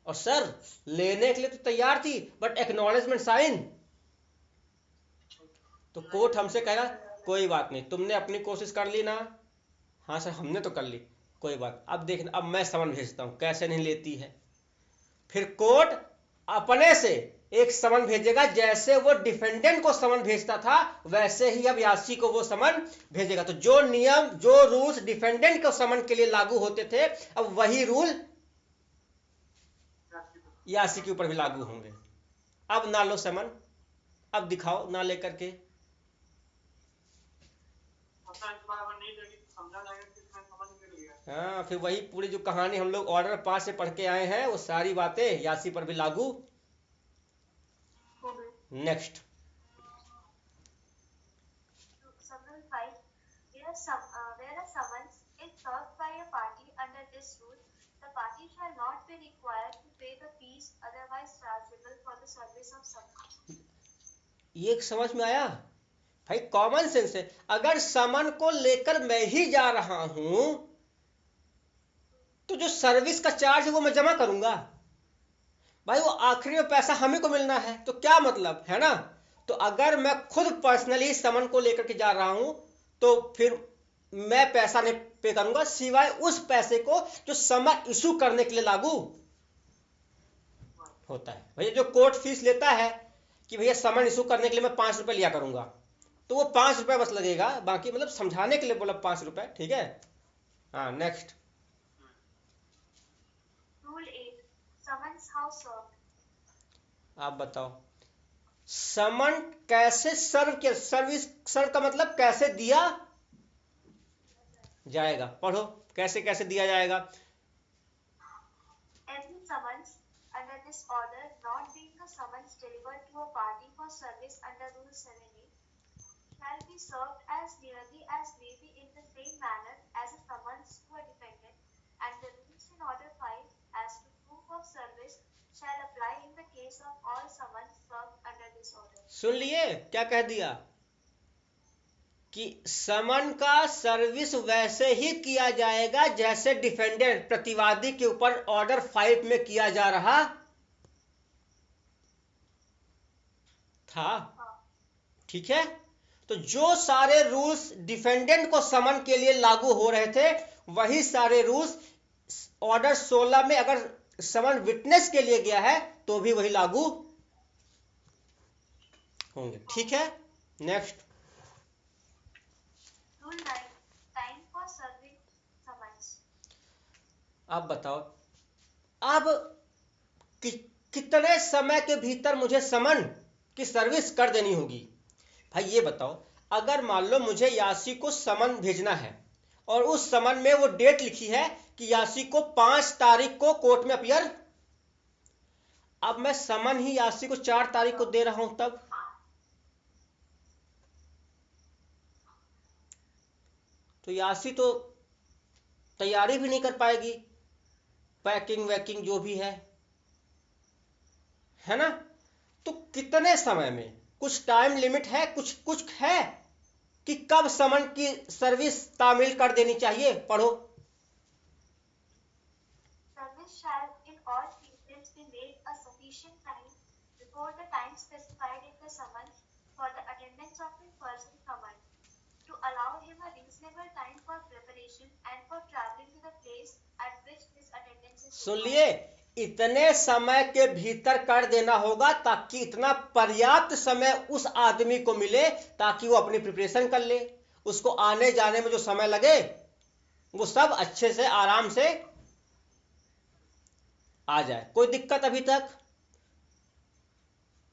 और सर लेने के लिए तो तैयार थी बट एक्नॉलेजमेंट साइन। तो कोर्ट हमसे कहेगा कोई बात नहीं, तुमने अपनी कोशिश कर ली ना, हाँ सर हमने तो कर ली, कोई बात। अब देखना, अब मैं समन भेजता हूं, कैसे नहीं लेती है। फिर कोर्ट अपने से एक समन भेजेगा, जैसे वो डिफेंडेंट को समन भेजता था वैसे ही अब यासी को वो समन भेजेगा। तो जो नियम, जो रूल्स डिफेंडेंट को समन के लिए लागू होते थे, अब वही रूल यासी के ऊपर भी लागू होंगे। अब ना लो समन, अब दिखाओ ना लेकर के। हाँ, फिर वही पूरी जो कहानी हम लोग ऑर्डर 5 से पढ़ के आए हैं, वो सारी बातें यासी पर भी लागू। Next, Summary 5. Where a summons is served by a party under this rule, the party shall not be required to pay the fees otherwise chargeable for the service of summons. ये समझ में आया भाई, कॉमन सेंस है। अगर समन को लेकर मैं ही जा रहा हूं तो जो सर्विस का चार्ज है वो मैं जमा करूंगा भाई, वो आखिरी में पैसा हमें को मिलना है, तो क्या मतलब है ना। तो अगर मैं खुद पर्सनली समन को लेकर के जा रहा हूं तो फिर मैं पैसा नहीं पे करूंगा, सिवाय उस पैसे को जो समन इशू करने के लिए लागू होता है। भैया जो कोर्ट फीस लेता है कि भैया समन इशू करने के लिए मैं 5 रुपए लिया करूंगा, तो वो 5 रुपए बस लगेगा, बाकी मतलब समझाने के लिए बोला 5 रुपए, ठीक है। हाँ, next. Rule 8. Summons how served. आप बताओ समन कैसे सर्व किया, सर्विस सर्व का मतलब कैसे दिया जाएगा। पढ़ो कैसे कैसे दिया जाएगा। Every summons under this order not being the summons delivered to a party for service under Rule 7A shall be served as nearly as may be in the same manner as a summons to a defendant, and the rules in order 5 as to proof of service shall apply in the case of all summons served under this order. सुन लिए क्या कह दिया कि समन का service वैसे ही किया जाएगा जैसे डिफेंडेंट प्रतिवादी के ऊपर ऑर्डर 5 में किया जा रहा था, ठीक है। तो जो सारे रूल्स डिफेंडेंट को समन के लिए लागू हो रहे थे, वही सारे रूल्स ऑर्डर 16 में अगर समन विटनेस के लिए गया है तो भी वही लागू होंगे, ठीक है। Next. Rule 9. Time for serving summons. आप बताओ अब कितने समय के भीतर मुझे समन की सर्विस कर देनी होगी। भाई ये बताओ, अगर मान लो मुझे यासी को समन भेजना है और उस समन में वो डेट लिखी है कि यासी को 5 तारीख को कोर्ट में अपीयर, अब मैं समन ही यासी को 4 तारीख को दे रहा हूं, तब तो यासी तो तैयारी भी नहीं कर पाएगी, पैकिंग वैकिंग जो भी है ना। तो कितने समय में, कुछ टाइम लिमिट है, कुछ है कि कब समन की सर्विस तामील कर देनी चाहिए। पढ़ो। Service all cases be made a sufficient time before the time specified in the summons for the attendance of the person summoned, to allow him a reasonable time for preparation and for traveling to the place at which his attendance is soon required. लिए, इतने समय के भीतर कर देना होगा ताकि इतना पर्याप्त समय उस आदमी को मिले ताकि वो अपनी प्रिपरेशन कर ले, उसको आने जाने में जो समय लगे वो सब अच्छे से आराम से आ जाए, कोई दिक्कत अभी तक?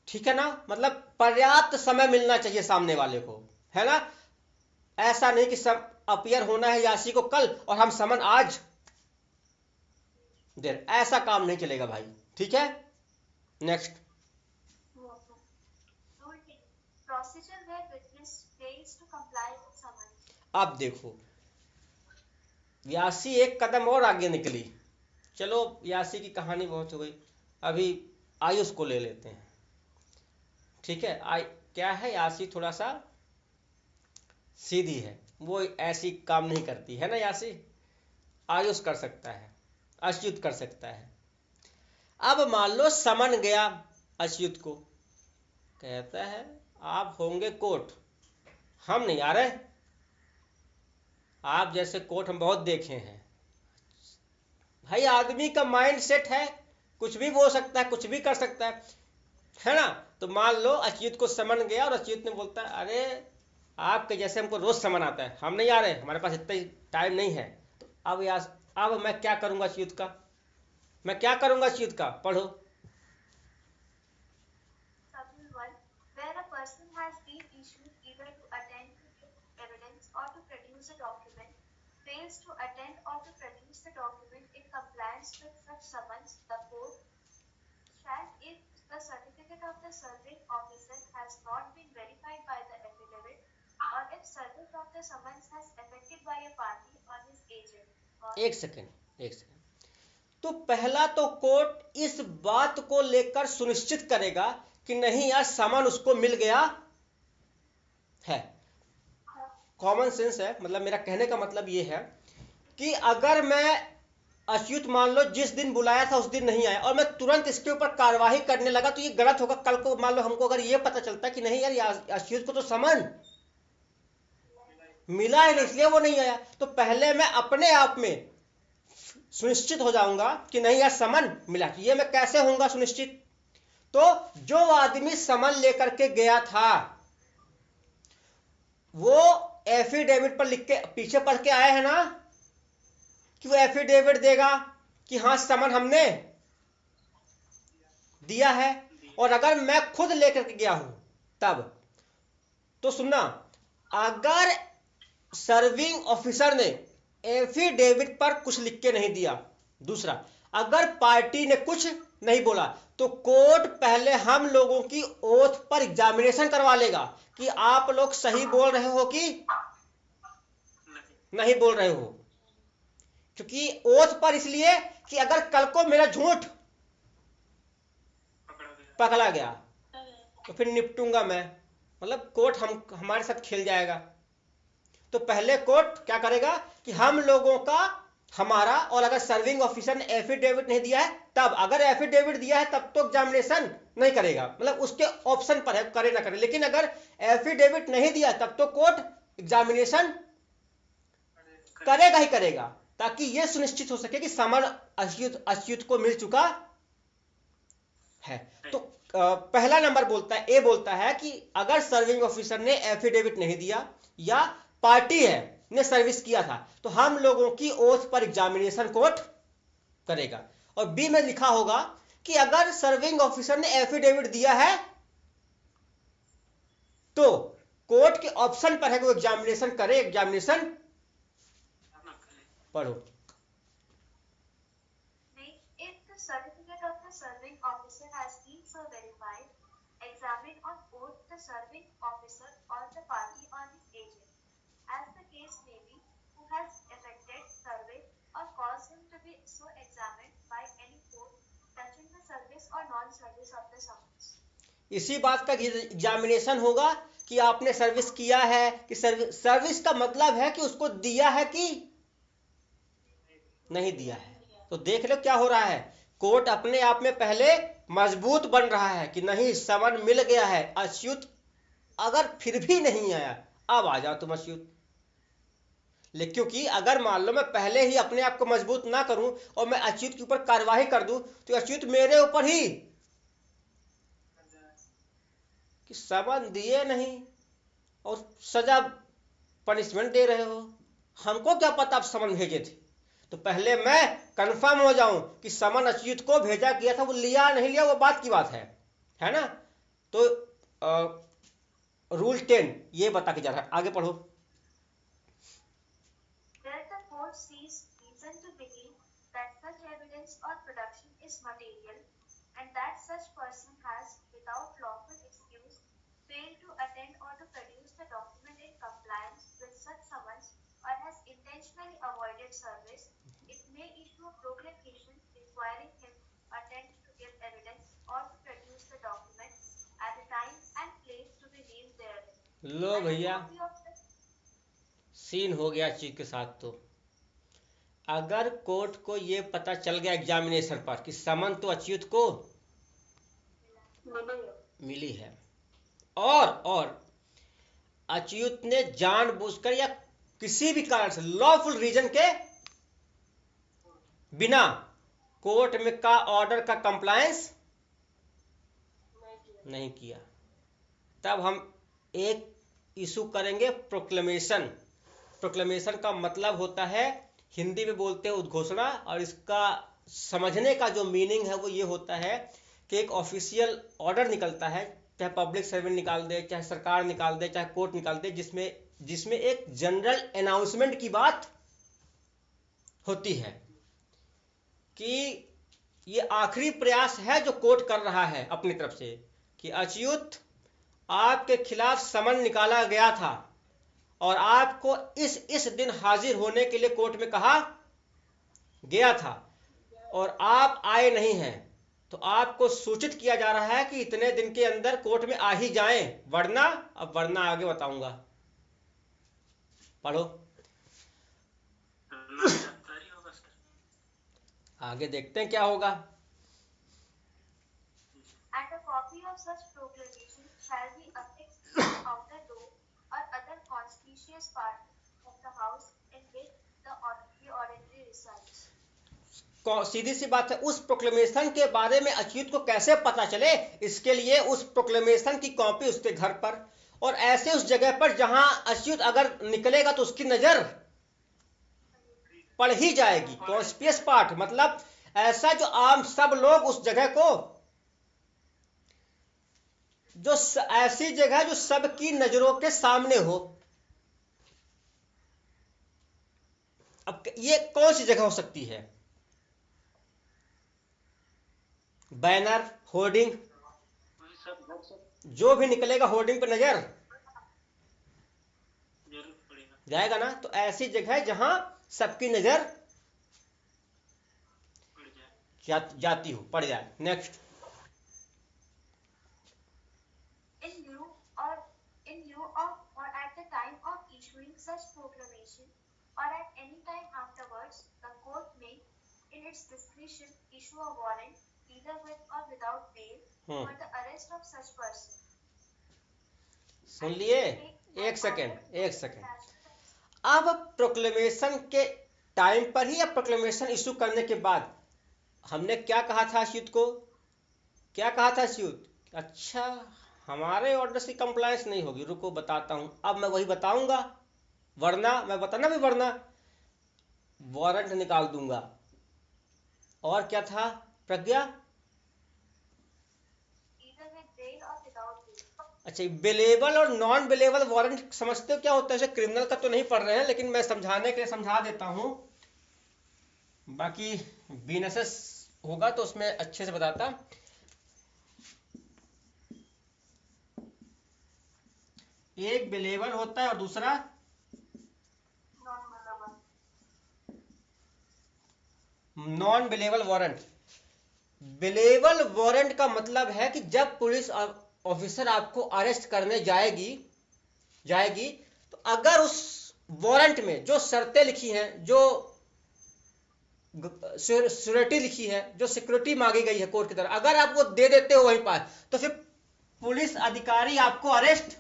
ठीक है ना? मतलब पर्याप्त समय मिलना चाहिए सामने वाले को, है ना? ऐसा नहीं कि सब अपियर होना है यासी को कल और हम समन आज देर, ऐसा काम नहीं चलेगा भाई, ठीक है? Next, Procedure where witness fails to comply with summons. अब देखो यासी एक कदम और आगे निकली। चलो यासी की कहानी बहुत हो गई, अभी आयुष को ले लेते हैं, ठीक है? क्या है, यासी थोड़ा सा सीधी है, वो ऐसी काम नहीं करती है ना यासी। आयुष कर सकता है, अच्युत कर सकता है। अब मान लो समन गया अच्युत को, कहता है आप होंगे कोर्ट, हम नहीं आ रहे, आप जैसे कोर्ट हम बहुत देखे हैं। भाई आदमी का माइंड सेट है, कुछ भी बोल सकता है, कुछ भी कर सकता है ना? तो मान लो अच्युत को समन गया और अच्युत ने बोलता है अरे आपके जैसे हमको रोज समन आता है, हम नहीं आ रहे, हमारे पास इतना टाइम नहीं है। तो अब मैं क्या करूंगा अच्युत का, मैं क्या करूंगा अच्युत का? पढ़ो। Subtle 1. Where a person has been issued either to attend to give evidence or to produce a document, fails to attend or to produce the document in compliance with such summons, the court shall, if the certificate of the serving officer has not been verified by the affidavit, or if service of the summons has effected by a party or his agent, or एक second, तो पहला तो court इस बात को लेकर सुनिश्चित करेगा कि नहीं यार समन उसको मिल गया है। कॉमन सेंस है, मतलब मेरा कहने का मतलब ये है कि अगर मैं अच्युत मान लो जिस दिन बुलाया था उस दिन नहीं आया और मैं तुरंत इसके ऊपर कार्यवाही करने लगा तो ये गलत होगा। कल को मान लो हमको अगर ये पता चलता कि नहीं यार अच्युत को तो समन मिला है इसलिए वो नहीं आया, तो पहले मैं अपने आप में सुनिश्चित हो जाऊंगा कि नहीं यार समन मिला। ये मैं कैसे होऊंगा सुनिश्चित? तो जो आदमी समन लेकर के गया था वो एफिडेविट पर लिख के पीछे पढ़ के आए हैं ना कि वो एफिडेविट देगा कि हाँ समन हमने दिया है। और अगर मैं खुद लेकर के गया हूं तब तो सुनना, अगर सर्विंग ऑफिसर ने एफिडेविट पर कुछ लिख के नहीं दिया, दूसरा अगर पार्टी ने कुछ नहीं बोला, तो कोर्ट पहले हम लोगों की ओथ पर एग्जामिनेशन करवा लेगा कि आप लोग सही बोल रहे हो कि नहीं बोल रहे हो। क्योंकि ओथ पर इसलिए कि अगर कल को मेरा झूठ पकड़ा गया तो फिर निपटूंगा मैं, मतलब कोर्ट हमारे साथ खेल जाएगा। तो पहले कोर्ट क्या करेगा कि हम लोगों का हमारा, और अगर सर्विंग ऑफिसर ने एफिडेविट नहीं दिया है तब, अगर एफिडेविट दिया है तब तो एग्जामिनेशन नहीं करेगा, मतलब उसके ऑप्शन पर है करे ना करे। लेकिन अगर एफिडेविट नहीं दिया तब तो कोर्ट एग्जामिनेशन करेगा ही करेगा, ताकि यह सुनिश्चित हो सके कि समन अच्युत को मिल चुका है। तो पहला नंबर बोलता है, ए बोलता है कि अगर सर्विंग ऑफिसर ने एफिडेविट नहीं दिया या पार्टी है ने सर्विस किया था तो हम लोगों की ओथ पर एग्जामिनेशन कोर्ट करेगा। और बी में लिखा होगा कि अगर सर्विंग ऑफिसर ने एफिडेविट दिया है तो कोर्ट के ऑप्शन पर है कि वो एग्जामिनेशन करे। एग्जामिनेशन पढ़ो। if the certificate of the serving officer has been so verified, examine on oath the serving officer or the party or his agent, as the case may be, who has effected survey or caused him to be so examined by any court touching the service or non-service of the summons. इसी बात का examination होगा कि आपने service किया है कि service का मतलब है कि उसको दिया है कि नहीं दिया है। तो देख लो क्या हो रहा है कोर्ट अपने आप में पहले मजबूत बन रहा है कि नहीं समन मिल गया है, अच्युत अगर फिर भी नहीं आया अब आ जाओ तुम अच्युत। लेकिन क्योंकि अगर मान लो मैं पहले ही अपने आप को मजबूत ना करूं और मैं अच्युत के ऊपर कार्यवाही कर दूं तो अच्युत मेरे ऊपर ही कि समन दिए नहीं और सजा पनिशमेंट दे रहे हो, हमको क्या पता आप समन भेजे थे। तो पहले मैं कंफर्म हो जाऊं कि समन अच्युत को भेजा गया था, वो लिया नहीं लिया वो बात की बात है ना। तो रूल 10 ये बता के जा रहा है, आगे पढ़ो। Where the court sees reason to believe that such evidence or production is material and that such person has, without lawful excuse, failed to attend or to produce the document in compliance with such summons or has intentionally avoided service, it may issue a proclamation requiring him attend to give evidence or to produce the document at a time and place to be named therein. Low And a भैया copy of the scene हो गया चीज के साथ। तो अगर court को ये पता चल गया एग्जामिनेशन पर कि समन तो अच्युत को मिली है और अच्युत ने जानबूझकर या किसी भी कारण से लॉफुल रीजन के बिना कोर्ट में का ऑर्डर का कंप्लायंस नहीं किया, तब हम एक इशू करेंगे प्रोक्लेमेशन। प्रोक्लेमेशन का मतलब होता है, हिंदी में बोलते हैं उद्घोषणा, और इसका समझने का जो मीनिंग है वो ये होता है कि एक ऑफिशियल ऑर्डर निकलता है, चाहे पब्लिक सर्वेंट निकाल दे, चाहे सरकार निकाल दे, चाहे कोर्ट निकाल दे, जिसमें एक जनरल अनाउंसमेंट की बात होती है कि ये आखिरी प्रयास है जो कोर्ट कर रहा है अपनी तरफ से कि अच्युत आपके खिलाफ समन निकाला गया था और आपको इस दिन हाजिर होने के लिए कोर्ट में कहा गया था और आप आए नहीं हैं, तो आपको सूचित किया जा रहा है कि इतने दिन के अंदर कोर्ट में आ ही जाएं, वरना अब वरना आगे बताऊंगा, पढ़ो आगे देखते हैं क्या होगा। And a copy of such proclamation shall be affixed to the outer door or other conspicuous part of the house in which the ordinary resides. सीधी सी बात है, उस प्रोक्लेमेशन के बारे में अच्युत को कैसे पता चले, इसके लिए उस प्रोक्लेमेशन की कॉपी उसके घर पर और ऐसे उस जगह पर जहां अच्युत अगर निकलेगा तो उसकी नजर पड़ ही जाएगी। कॉन्स्पियस पार्ट मतलब ऐसा जो आम सब लोग उस जगह को, जो ऐसी जगह जो सबकी नजरों के सामने हो। अब ये कौन सी जगह हो सकती है? बैनर, होर्डिंग, जो भी निकलेगा होर्डिंग पर नजर जाएगा ना, तो ऐसी जगह है जहां सबकी नजर जाती हो, पड़ जाए। Next, in lieu of or at the time of issuing such proclamation or at any time afterwards, the court may in its discretion issue a warrant either with or without bail for the arrest of such person. सुन लिए? एक second. अब proclamation के time पर ही या proclamation issue करने के बाद हमने क्या कहा था अच्युत को? क्या कहा था अच्युत? अच्छा हमारे ऑर्डर से कंप्लायंस नहीं होगी, रुको बताता हूं। अब मैं वही बताऊंगा, वरना मैं बताना भी, वरना वारंट निकाल दूंगा। और क्या था प्रज्ञा? अच्छा, बेलेबल और नॉन बेलेबल वारंट समझते हो क्या होता है? क्रिमिनल का तो नहीं पढ़ रहे हैं, लेकिन मैं समझाने के लिए समझा देता हूं, बाकी बीएनएसएस होगा तो उसमें अच्छे से बताता। एक बेलेबल होता है और दूसरा non bailable warrant. Bailable warrant का मतलब है कि जब पुलिस ऑफिसर आपको अरेस्ट करने जाएगी तो अगर उस वारंट में जो शर्तें लिखी हैं, जो सिक्योरिटी लिखी है, जो सिक्योरिटी मांगी गई है कोर्ट की तरफ, अगर आप वो दे देते हो वहीं पास, तो फिर पुलिस अधिकारी आपको अरेस्ट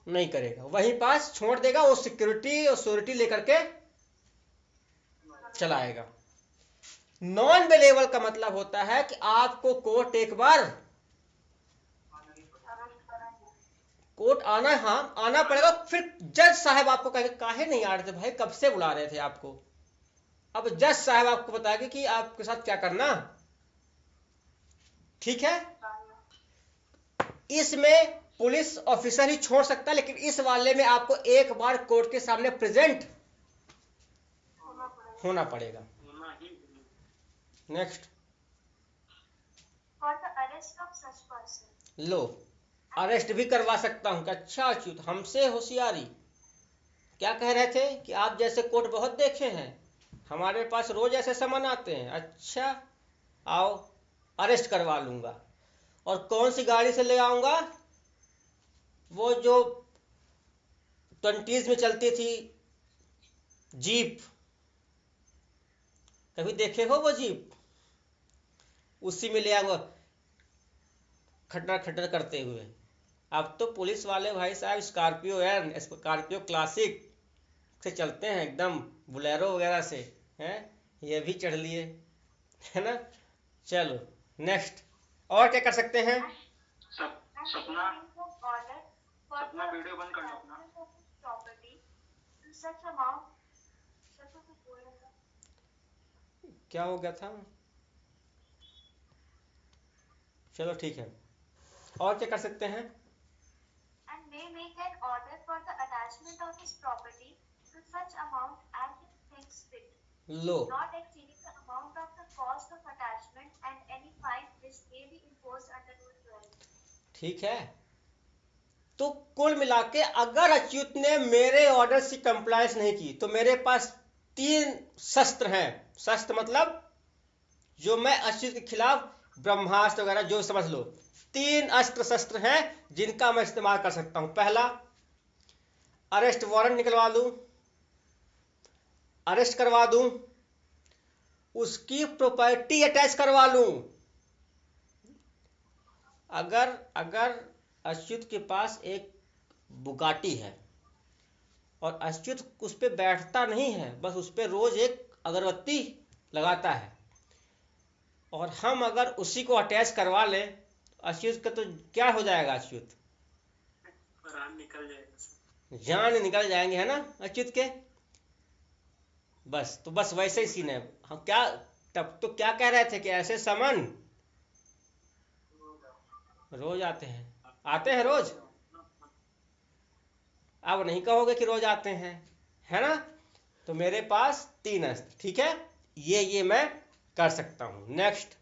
नहीं करेगा, वहीं पास छोड़ देगा, वो सिक्योरिटी और श्योरिटी लेकर के चलाएगा। नॉन अवेलेबल का मतलब होता है कि आपको कोर्ट एक बार कोर्ट आना, हाँ आना पड़ेगा, फिर जज साहब आपको कहेंगे काहे नहीं आ रहे थे भाई, कब से बुला रहे थे आपको। अब जज साहब आपको बताएंगे कि आपके साथ क्या करना, ठीक है। इसमें पुलिस ऑफिसर ही छोड़ सकता है, लेकिन इस वाले में आपको एक बार कोर्ट के सामने प्रेजेंट होना पड़ेगा। Next, For the arrest of such person, low arrest भी करवा सकता हूं। अच्छा अच्युत, हमसे होशियारी, क्या कह रहे थे कि आप जैसे कोर्ट बहुत देखे हैं, हमारे पास रोज ऐसे सामान आते हैं। अच्छा आओ अरेस्ट करवा लूंगा। और कौन सी गाड़ी से ले आऊंगा, वो जो 20s में चलती थी जीप, कभी देखे हो वो जीप, उसी में ले आऊंगा खटर खटर करते हुए। अब तो पुलिस वाले भाई साहब स्कॉर्पियो एन, स्कॉर्पियो क्लासिक से चलते हैं, एकदम बुलेरो वगैरह से हैं, ये भी चढ़ लिए, है ना। चलो नेक्स्ट, और क्या कर सकते हैं। सपना order for सपना the वीडियो बंद कर लो अपना। attachment of his property to such amount, क्या हो गया था, चलो ठीक है, और क्या कर सकते हैं। and may make an order for the attachment of his property to such amount as he thinks fit, low not exceeding the amount of the cost of attachment, and any fine which may be imposed under Rule 12. ठीक है, तो कुल मिला के अगर अच्युत ने मेरे order से कंप्लायंस नहीं की, तो मेरे पास 3 शस्त्र हैं। शस्त्र मतलब जो मैं अच्युत के खिलाफ ब्रह्मास्त्र वगैरह जो समझ लो, 3 अस्त्र शस्त्र हैं जिनका मैं इस्तेमाल कर सकता हूं। पहला, अरेस्ट वारंट निकलवा दूं, अरेस्ट करवा दूं, उसकी प्रॉपर्टी अटैच करवा लूं। अगर अच्युत के पास एक बुगाटी है और अच्युत उस पर बैठता नहीं है, बस उस पर रोज एक अगरबत्ती लगाता है, और हम अगर उसी को अटैच करवा लें, अच्युत का तो क्या हो जाएगा, अच्युत प्राण निकल जाएगा, जान निकल जाएंगे, है ना अच्युत के। बस तो बस वैसे ही सीन है। हम क्या तब तो क्या कह रहे थे कि ऐसे समन रोज आते हैं रोज, अब नहीं कहोगे कि रोज आते हैं, है ना। तो मेरे पास 3 अस्त्र, ठीक है, ये मैं कर सकता हूं। नेक्स्ट,